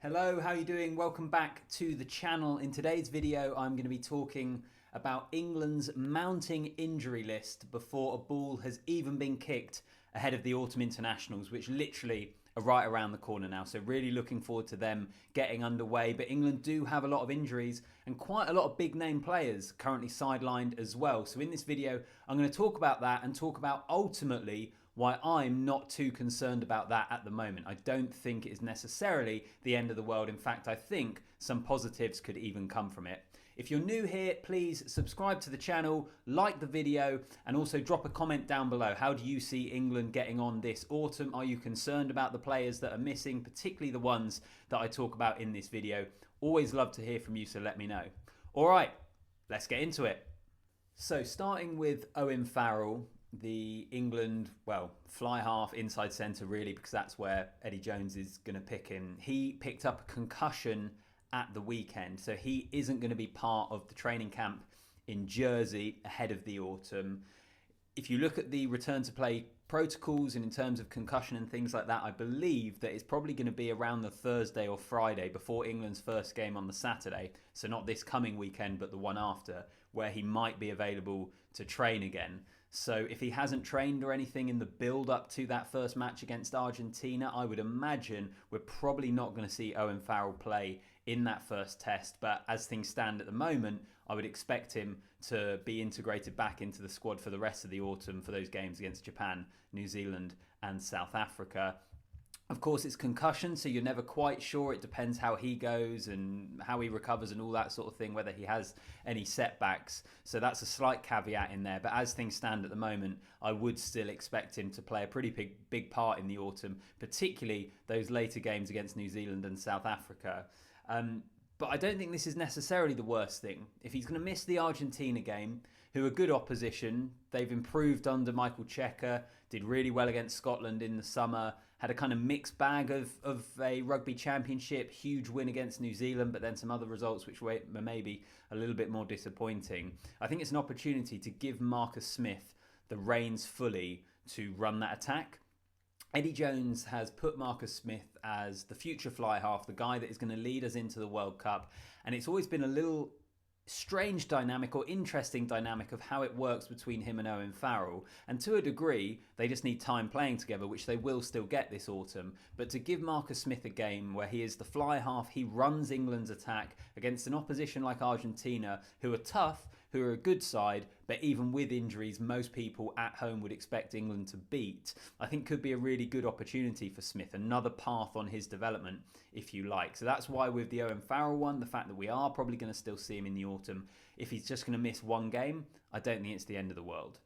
Hello, how are you doing? Welcome back to the channel. In today's video, I'm going to be talking about England's mounting injury list before a ball has even been kicked ahead of the autumn internationals, which literally are right around the corner now. So really looking forward to them getting underway. But England do have a lot of injuries and quite a lot of big name players currently sidelined as well. So in this video, I'm going to talk about that and talk about ultimately why I'm not too concerned about that at the moment. I don't think it is necessarily the end of the world. In fact, I think some positives could even come from it. If you're new here, please subscribe to the channel, like the video, and also drop a comment down below. How do you see England getting on this autumn? Are you concerned about the players that are missing, particularly the ones that I talk about in this video? Always love to hear from you, so let me know. All right, let's get into it. So starting with Owen Farrell, the England, fly half, inside centre really, because that's where Eddie Jones is going to pick him. He picked up a concussion at the weekend, so he isn't going to be part of the training camp in Jersey ahead of the autumn. If you look at the return to play protocols and in terms of concussion and things like that, I believe that it's probably going to be around the Thursday or Friday before England's first game on the Saturday. So not this coming weekend, but the one after, where he might be available to train again. So if he hasn't trained or anything in the build-up to that first match against Argentina, I would imagine we're probably not going to see Owen Farrell play in that first test. But as things stand at the moment, I would expect him to be integrated back into the squad for the rest of the autumn for those games against Japan, New Zealand and South Africa. Of course, it's concussion, so you're never quite sure. It depends how he goes and how he recovers and all that sort of thing, whether he has any setbacks. So that's a slight caveat in there. But as things stand at the moment, I would still expect him to play a pretty big part in the autumn, particularly those later games against New Zealand and South Africa. But I don't think this is necessarily the worst thing. If he's going to miss the Argentina game, who are good opposition, they've improved under Michael Cheika, did really well against Scotland in the summer, had a kind of mixed bag of a rugby championship, huge win against New Zealand, but then some other results which were maybe a little bit more disappointing. I think it's an opportunity to give Marcus Smith the reins fully to run that attack. Eddie Jones has put Marcus Smith as the future fly half, the guy that is going to lead us into the World Cup. And it's always been a little strange dynamic or interesting dynamic of how it works between him and Owen Farrell. And to a degree, they just need time playing together, which they will still get this autumn. But to give Marcus Smith a game where he is the fly half, he runs England's attack against an opposition like Argentina, who are tough, who are a good side, but even with injuries, most people at home would expect England to beat, I think could be a really good opportunity for Smith, another path on his development, if you like. So that's why with the Owen Farrell one, the fact that we are probably going to still see him in the autumn, if he's just going to miss one game, I don't think it's the end of the world.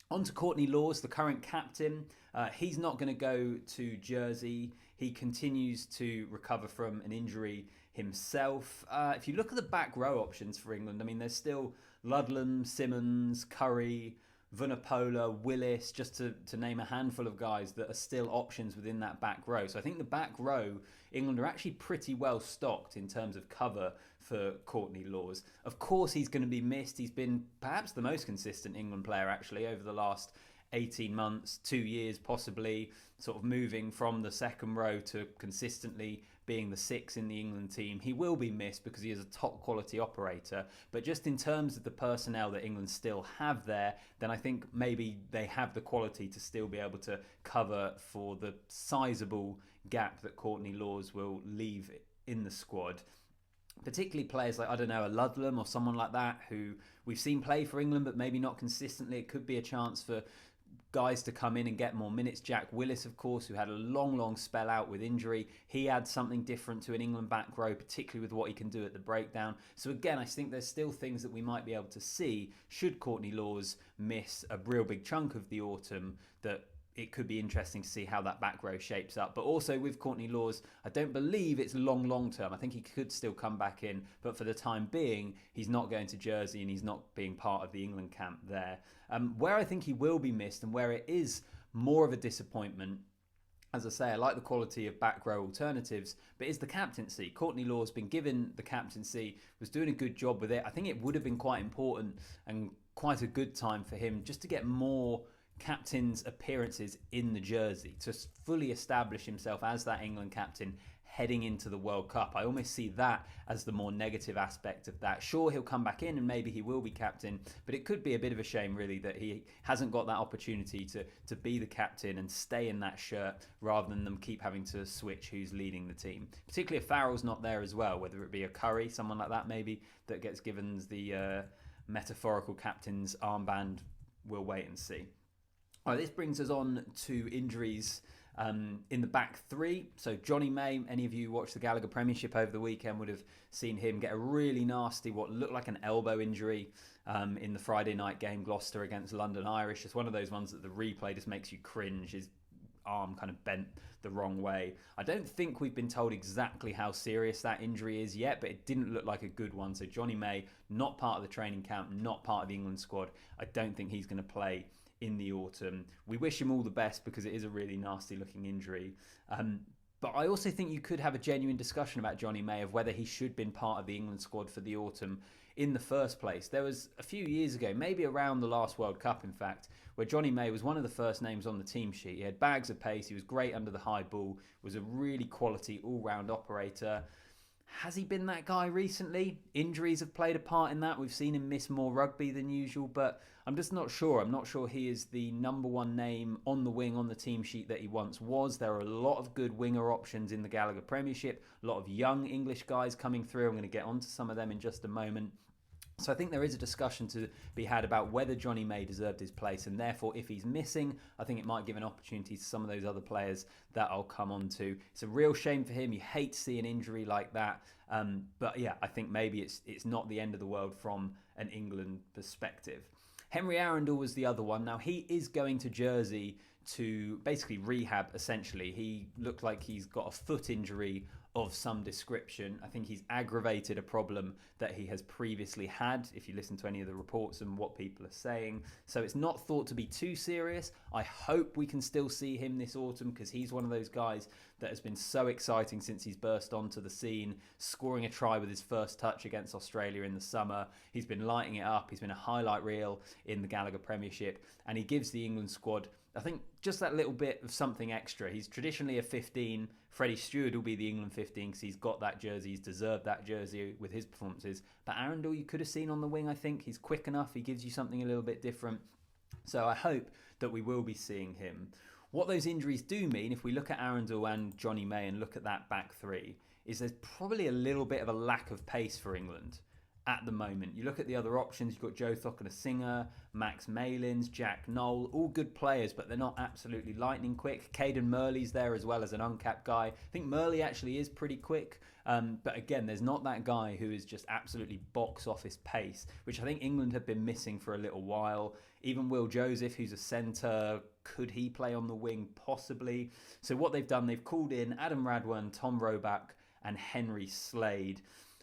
On to Courtney Lawes, the current captain. He's not going to go to Jersey. He continues to recover from an injury himself. If you look at the back row options for England, I mean, there's still Ludlam, Simmons, Curry, Vunipola, Willis, just to name a handful of guys that are still options within that back row. So I think the back row, England are actually pretty well stocked in terms of cover for Courtney Lawes. Of course, he's going to be missed. He's been perhaps the most consistent England player actually over the last 18 months, 2 years possibly, sort of moving from the second row to consistently being the six in the England team. He will be missed because he is a top quality operator, but just in terms of the personnel that England still have there, then I think maybe they have the quality to still be able to cover for the sizable gap that Courtney Lawes will leave in the squad. Particularly players like, I don't know, a Ludlam or someone like that who we've seen play for England but maybe not consistently. It could be a chance for guys to come in and get more minutes. Jack Willis, of course, who had a long spell out with injury. He adds something different to an England back row, particularly with what he can do at the breakdown. So again, I think there's still things that we might be able to see should Courtney Lawes miss a real big chunk of the autumn, that it could be interesting to see how that back row shapes up. But also with Courtney Lawes, I don't believe it's long term. I think he could still come back in, but for the time being, he's not going to Jersey and he's not being part of the England camp there. Where I think he will be missed and where it is more of a disappointment, as I say, I like the quality of back row alternatives, but is the captaincy. Courtney Lawes been given the captaincy, was doing a good job with it. I think it would have been quite important and quite a good time for him just to get more captain's appearances in the jersey, to fully establish himself as that England captain heading into the World Cup. I almost see that as the more negative aspect of that. Sure, he'll come back in and maybe he will be captain, but it could be a bit of a shame really that he hasn't got that opportunity to be the captain and stay in that shirt rather than them keep having to switch who's leading the team. Particularly if Farrell's not there as well, whether it be a Curry, someone like that maybe, that gets given the metaphorical captain's armband. We'll wait and see. All right, this brings us on to injuries in the back three. So Jonny May, any of you who watched the Gallagher Premiership over the weekend would have seen him get a really nasty, what looked like an elbow injury in the Friday night game, Gloucester against London Irish. It's one of those ones that the replay just makes you cringe. His arm kind of bent the wrong way. I don't think we've been told exactly how serious that injury is yet, but it didn't look like a good one. So Jonny May, not part of the training camp, not part of the England squad. I don't think he's going to play in the autumn. We wish him all the best because it is a really nasty looking injury. But I also think you could have a genuine discussion about Jonny May of whether he should have been part of the England squad for the autumn in the first place. There was a few years ago, maybe around the last World Cup in fact, where Jonny May was one of the first names on the team sheet. He had bags of pace, he was great under the high ball, was a really quality all-round operator. Has he been that guy recently? Injuries have played a part in that. We've seen him miss more rugby than usual, but I'm just not sure. I'm not sure he is the number one name on the wing on the team sheet that he once was. There are a lot of good winger options in the Gallagher Premiership, a lot of young English guys coming through. I'm going to get onto some of them in just a moment. So I think there is a discussion to be had about whether Jonny May deserved his place, and therefore if he's missing, I think it might give an opportunity to some of those other players that I'll come on to. It's a real shame for him. You hate to see an injury like that, but yeah, I think maybe it's not the end of the world from an England perspective. Henry Arundell was the other one. Now he is going to Jersey to basically rehab essentially. He looked like he's got a foot injury of some description. I think he's aggravated a problem that he has previously had, if you listen to any of the reports and what people are saying. So it's not thought to be too serious. I hope we can still see him this autumn because he's one of those guys that has been so exciting since he's burst onto the scene, scoring a try with his first touch against Australia in the summer. He's been lighting it up. He's been a highlight reel in the Gallagher Premiership, and he gives the England squad, I think, just that little bit of something extra. He's traditionally a 15. Freddie Stewart will be the England 15 because he's got that jersey. He's deserved that jersey with his performances. But Arundell, you could have seen on the wing, I think. He's quick enough. He gives you something a little bit different. So I hope that we will be seeing him. What those injuries do mean, if we look at Arundell and Jonny May and look at that back three, is there's probably a little bit of a lack of pace for England at the moment. You look at the other options, you've got Joe Thockner-Singer, Max Malins, Jack Noel, all good players, but they're not absolutely lightning quick. Caden Murley's there as well as an uncapped guy. I think Murley actually is pretty quick, but again, there's not that guy who is just absolutely box office pace, which I think England have been missing for a little while. Even Will Joseph, who's a centre, could he play on the wing? Possibly. So what they've done, they've called in Adam Radwan, Tom Roebuck and Henry Slade.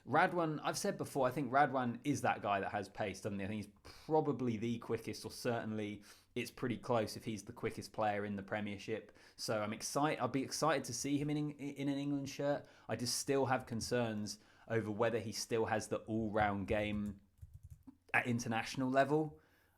Radwan, I've said before, I think Radwan is that guy that has pace, doesn't he? I think he's probably the quickest, or certainly it's pretty close if he's the quickest player in the Premiership. So I'm excited. I'll be excited to see him in an England shirt. I just still have concerns over whether he still has the all-round game at international level.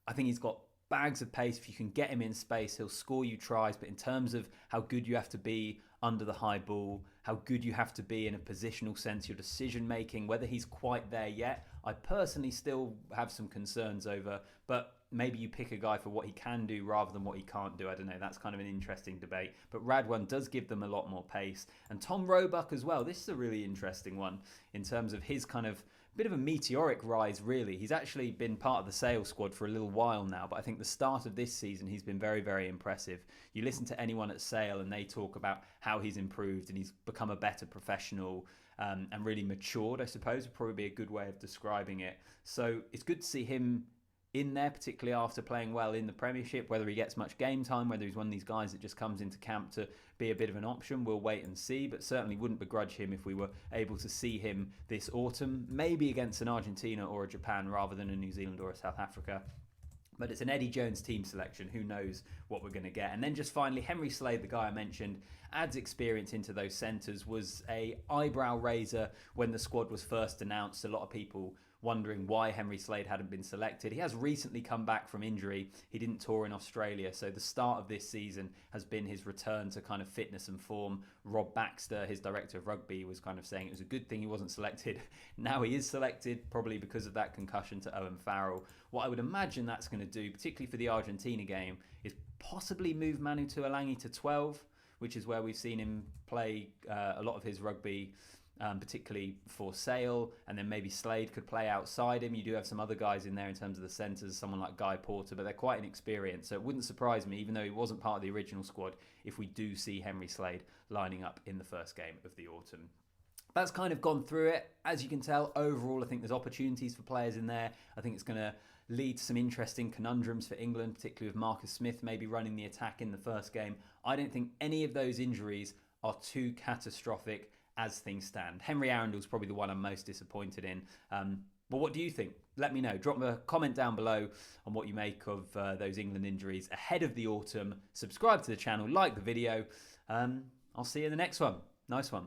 I think he's got bags of pace. If you can get him in space, he'll score you tries. But in terms of how good you have to be under the high ball, how good you have to be in a positional sense, your decision making, whether he's quite there yet, I personally still have some concerns over. But maybe you pick a guy for what he can do rather than what he can't do. I don't know. That's kind of an interesting debate. But Radwan does give them a lot more pace. And Tom Roebuck as well. This is a really interesting one in terms of his kind of bit of a meteoric rise, really. He's actually been part of the Sale squad for a little while now, but I think the start of this season he's been very, very impressive. You listen to anyone at Sale and they talk about how he's improved and he's become a better professional and really matured, I suppose, would probably be a good way of describing it. So it's good to see him in there, particularly after playing well in the Premiership. Whether he gets much game time, whether he's one of these guys that just comes into camp to be a bit of an option, we'll wait and see, but certainly wouldn't begrudge him if we were able to see him this autumn, maybe against an Argentina or a Japan rather than a New Zealand or a South Africa. But it's an Eddie Jones team selection. Who knows what we're going to get? And then just finally, Henry Slade, the guy I mentioned, adds experience into those centres, was a eyebrow raiser when the squad was first announced. A lot of people wondering why Henry Slade hadn't been selected. He has recently come back from injury. He didn't tour in Australia, so the start of this season has been his return to kind of fitness and form. Rob Baxter, his director of rugby, was kind of saying it was a good thing he wasn't selected. Now he is selected, probably because of that concussion to Owen Farrell. What I would imagine that's going to do, particularly for the Argentina game, is possibly move Manu Tuilagi to 12, which is where we've seen him play a lot of his rugby, particularly for Sale, and then maybe Slade could play outside him. You do have some other guys in there in terms of the centres, someone like Guy Porter, but they're quite inexperienced, so it wouldn't surprise me, even though he wasn't part of the original squad, if we do see Henry Slade lining up in the first game of the autumn. That's kind of gone through it. As you can tell, overall, I think there's opportunities for players in there. I think it's going to lead to some interesting conundrums for England, particularly with Marcus Smith maybe running the attack in the first game. I don't think any of those injuries are too catastrophic as things stand. Henry Arundell's probably the one I'm most disappointed in. But what do you think? Let me know. Drop a comment down below on what you make of those England injuries ahead of the autumn. Subscribe to the channel, like the video. I'll see you in the next one. Nice one.